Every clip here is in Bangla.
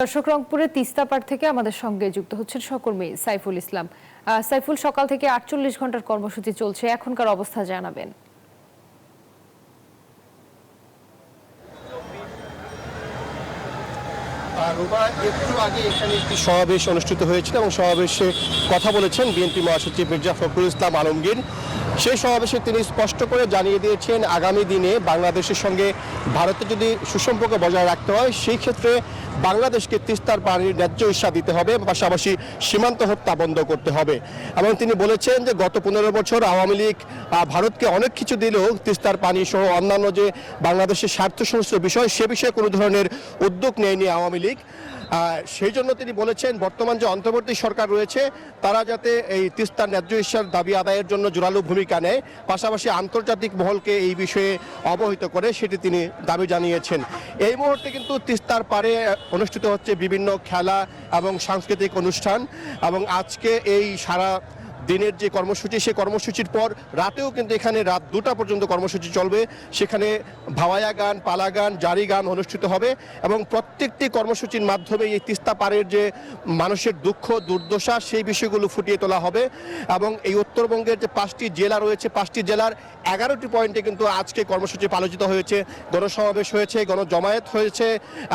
দর্শক, রংপুরের তিস্তা পাড় থেকে আমাদের সঙ্গে যুক্ত হচ্ছেন সহকর্মী সাইফুল ইসলাম। সাইফুল, সকাল থেকে ৪৮ ঘন্টার কর্মসূচি চলছে, এখনকার অবস্থা জানাবেন। একটু আগে এখানে একটি সমাবেশ অনুষ্ঠিত হয়েছিল এবং সমাবেশে কথা বলেছেন বিএনপি মহাসচিব মির্জা ফখরুল ইসলাম আলমগীর। সেই সমাবেশে তিনি স্পষ্ট করে জানিয়ে দিয়েছেন আগামী দিনে বাংলাদেশের সঙ্গে ভারতের যদি সুসম্পর্ক বজায় রাখতে হয় সেই ক্ষেত্রে বাংলাদেশকে তিস্তার পানির ন্যায্য হিস্যা দিতে হবে, পাশাপাশি সীমান্ত হত্যা বন্ধ করতে হবে। এবং তিনি বলেছেন যে গত 15 বছর আওয়ামী লীগ ভারতকে অনেক কিছু দিলেও তিস্তার পানি সহ অন্যান্য যে বাংলাদেশের স্বার্থ সংশ্লিষ্ট বিষয় সে বিষয়ে কোনো ধরনের উদ্যোগ নেয়নি আওয়ামী লীগ। সেই জন্য তিনি বলেছেন বর্তমান যে অন্তর্বর্তী সরকার রয়েছে তারা যাতে এই তিস্তার ন্যায্য হিস্যার দাবি আদায়ের জন্য জোরালো ভূমিকা নেয়, পাশাপাশি আন্তর্জাতিক মহলকে এই বিষয়ে অবহিত করে সেটি তিনি দাবি জানিয়েছেন। এই মুহূর্তে কিন্তু তিস্তার পাড়ে অনুষ্ঠিত হচ্ছে বিভিন্ন খেলা এবং সাংস্কৃতিক অনুষ্ঠান, এবং আজকে এই সারা দিনের যে কর্মসূচি সেই কর্মসূচির পর রাতেও কিন্তু এখানে রাত 2টা পর্যন্ত কর্মসূচি চলবে। সেখানে ভাওয়াইয়া গান, পালা গান, জারি গান অনুষ্ঠিত হবে এবং প্রত্যেকটি কর্মসূচির মাধ্যমে এই তিস্তা পাড়ের যে মানুষের দুঃখ দুর্দশা সেই বিষয়গুলো ফুটিয়ে তোলা হবে। এবং এই উত্তরবঙ্গের যে 5টি জেলা রয়েছে 5টি জেলার 11টি পয়েন্টে কিন্তু আজকে কর্মসূচি আলোচিত হয়েছে, গণসমাবেশ হয়েছে, গণজমায়েত হয়েছে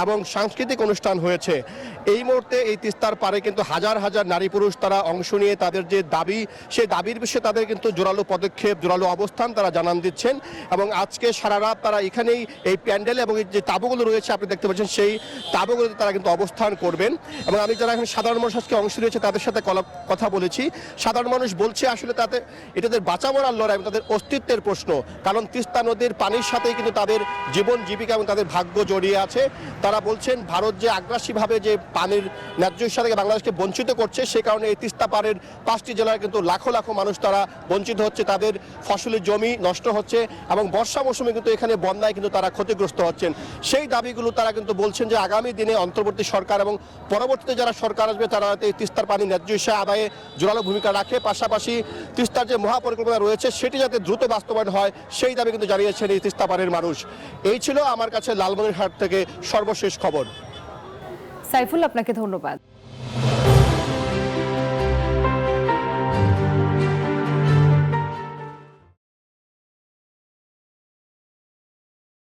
এবং সাংস্কৃতিক অনুষ্ঠান হয়েছে। এই মুহূর্তে এই তিস্তার পাড়ে কিন্তু হাজার হাজার নারী পুরুষ তারা অংশ নিয়ে তাদের যে দাবি সেই দাবির বিষয়ে তাদের কিন্তু জোরালো পদক্ষেপ, জোরালো অবস্থান তারা জানান দিচ্ছেন। এবং আজকে সারা রাত তারা এখানেই এই প্যান্ডেল এবং যে তাঁবুগুলো রয়েছে আপনি দেখতে পাচ্ছেন সেই তাঁবুগুলোতে তারা কিন্তু অবস্থান করবেন। এবং আমি যারা এখানে সাধারণ মানুষ আজকে অংশ নিয়েছে তাদের সাথে কথা বলেছি। সাধারণ মানুষ বলছে আসলে এটাদের বাঁচা মরার লড়াই এবং তাদের অস্তিত্বের প্রশ্ন, কারণ তিস্তা নদীর পানির সাথেই কিন্তু তাদের জীবন জীবিকা এবং তাদের ভাগ্য জড়িয়ে আছে। তারা বলছেন ভারত যে আগ্রাসীভাবে যে পানির ন্যায্য হিস্যা থেকে বাংলাদেশকে বঞ্চিত করছে সে কারণে এই তিস্তা পাড়ের 5টি জেলার কিন্তু লাখো লাখো মানুষ তারা বঞ্চিত হচ্ছে, তাদের ফসলের জমি নষ্ট হচ্ছে এবং বর্ষা মৌসুমে কিন্তু এখানে বন্যায় কিন্তু তারা ক্ষতিগ্রস্ত হচ্ছেন। সেই দাবিগুলো তারা কিন্তু বলছেন যে আগামী দিনে অন্তর্বর্তী সরকার এবং পরবর্তীতে যারা সরকার আসবে তারা এই তিস্তার পানি ন্যায্য হিস্যা আদায়ে জোরালো ভূমিকা রাখে, পাশাপাশি তিস্তার যে মহাপরিকল্পনা রয়েছে সেটি যাতে দ্রুত বাস্তবায়ন হয় সেই দাবি কিন্তু জানিয়েছেন এই তিস্তা পাড়ের মানুষ। এই ছিল আমার কাছে লালমনিরহাট থেকে সর্বশেষ খবর। সাইফুল, আপনাকে ধন্যবাদ।